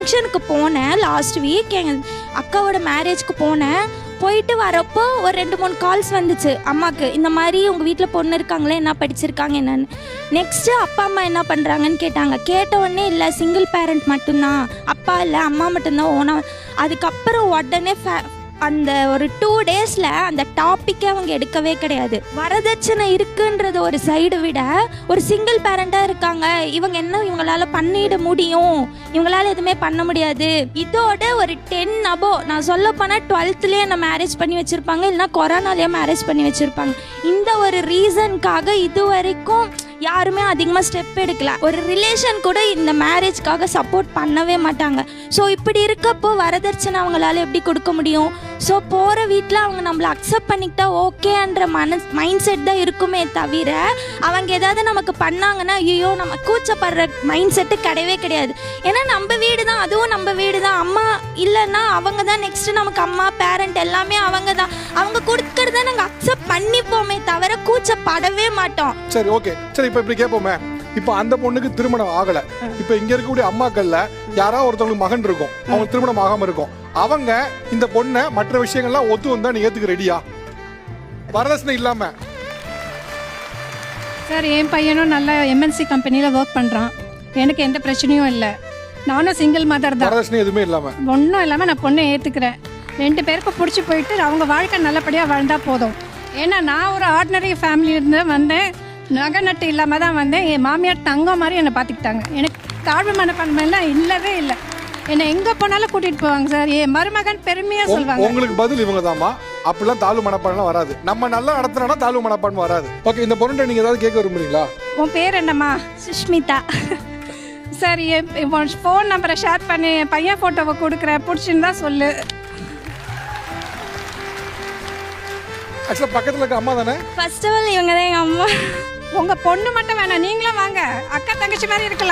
ஃபங்க்ஷனுக்கு போனேன் last week, எங்கள் அக்காவோட மேரேஜ்க்கு போனேன். போயிட்டு வரப்போ ஒரு 2-3 கால்ஸ் வந்துச்சு அம்மாவுக்கு, இந்த மாதிரி உங்கள் வீட்டில் பொண்ணு இருக்காங்களே, என்ன படிச்சிருக்காங்க என்னன்னு. நெக்ஸ்ட்டு அப்பா அம்மா என்ன பண்ணுறாங்கன்னு கேட்டாங்க. கேட்ட உடனே இல்லை சிங்கிள் பேரண்ட் மட்டும்தான், அப்பா இல்லை அம்மா மட்டும்தான் ஓனா. அதுக்கப்புறம் உடனே அந்த ஒரு 2 டேஸில் அந்த டாப்பிக்கே அவங்க எடுக்கவே கிடையாது. வரதட்சணை இருக்குன்றது ஒரு சைடு விட, ஒரு சிங்கிள் பேரண்டாக இருக்காங்க, இவங்க என்ன இவங்களால பண்ணிட முடியும், இவங்களால எதுவுமே பண்ண முடியாது. இதோட ஒரு 10 above, நான் சொல்ல போனால் 12லேயே என்ன மேரேஜ் பண்ணி வச்சுருப்பாங்க, இல்லைனா கொரோனாலேயே மேரேஜ் பண்ணி வச்சுருப்பாங்க. இந்த ஒரு ரீசனுக்காக இது வரைக்கும் யாருமே அதிகமாக ஸ்டெப் எடுக்கல. ஒரு ரிலேஷன் கூட இந்த மேரேஜ்க்காக சப்போர்ட் பண்ணவே மாட்டாங்க. ஸோ இப்படி இருக்கப்போ வரதட்சணை அவங்களால எப்படி கொடுக்க முடியும்? ஸோ போகிற வீட்டில் அவங்க நம்மளை அக்செப்ட் பண்ணிக்கிட்டா ஓகேன்ற மைண்ட் செட் தான் இருக்குமே தவிர, அவங்க ஏதாவது நமக்கு பண்ணாங்கன்னா ஐயோ நம்ம கூச்சப்படுற மைண்ட் செட்டு கிடையவே கிடையாது. ஏன்னா நம்ம வீடு தான், அதுவும் நம்ம வீடு தான். அம்மா இல்லைன்னா அவங்க தான் நெக்ஸ்ட்டு நமக்கு அம்மா பேரண்ட் எல்லாமே அவங்க தான். அவங்க கொடுக்கறத நாங்கள் அக்செப்ட் பண்ணிப்போமே தவிர கூச்சப்படவே மாட்டோம். சரி ஓகே, சரி இப்போ இப்படி கேட்போமே, இப்போ அந்த பொண்ணுக்கு திருமணம் ஆகலை, இப்போ இங்கே இருக்கக்கூடிய அம்மாக்கள்ல யாராவது ஒருத்தவங்களுக்கு மகன் இருக்கும், அவங்க திருமணம் ஆகாமல் இருக்கும், அவங்க இந்த பொண்ணை மற்ற விஷயங்கள்லாம் ஒத்து வந்தா நீ ஏத்துக்க ரெடியா வரதட்சணை இல்லாம? சார் என் பையனும் நல்ல எம்என்சி கம்பெனியில் ஒர்க் பண்ணுறான், எனக்கு எந்த பிரச்சனையும் இல்லை. நானும் சிங்கிள் மதர் தான், வரதட்சணை எதுவுமே இல்லாமல் ஒன்றும் இல்லாமல் நான் பொண்ணை ஏற்றுக்கிறேன். 2 பேருக்கும் பிடிச்சி போயிட்டு அவங்க வாழ்க்கை நல்லபடியாக வாழ்ந்தால் போதும். ஏன்னா நான் ஒரு ஆர்டினரி ஃபேமிலியிலேருந்து வந்தேன், நகை நட்டு இல்லாமல் தான் வந்தேன். என் மாமியார் தங்கம் மாதிரி என்னை பார்த்துக்கிட்டாங்க. எனக்கு தாழ்வு மனப்பான்மையெல்லாம் இல்லவே இல்லை. என்னை எங்கே போனாலும் கூட்டிகிட்டு போவாங்க சார். என் மருமகன் பெருமையாக சொல்லுவாங்க. உங்களுக்கு பதில் இவங்க தாமா, அப்படிலாம் தாழ்வு மனப்பான்மை வராது. நம்ம நல்லா நடத்துனா தாழ்வு மனப்பான்மை வராது. ஓகே, இந்த பொண்ணுகிட்ட நீங்கள் ஏதாவது கேட்க விரும்புறீங்களா? உன் பேர் என்னம்மா? சுஷ்மிதா. சார் என் ஃபோன் நம்பரை ஷேர் பண்ணி என் பையன் ஃபோட்டோவை கொடுக்குறேன், பிடிச்சிருந்தா சொல்லு. ஆக்சுவலாக பக்கத்தில் இருக்க அம்மா தானே? ஃபர்ஸ்ட் ஆஃப் ஆல் இவங்க தான் எங்கள் அம்மா. உங்கள் பொண்ணு மட்டும் வேணாம், நீங்களும் வாங்க, அக்கா தங்கச்சி மாதிரி இருக்கலாம்.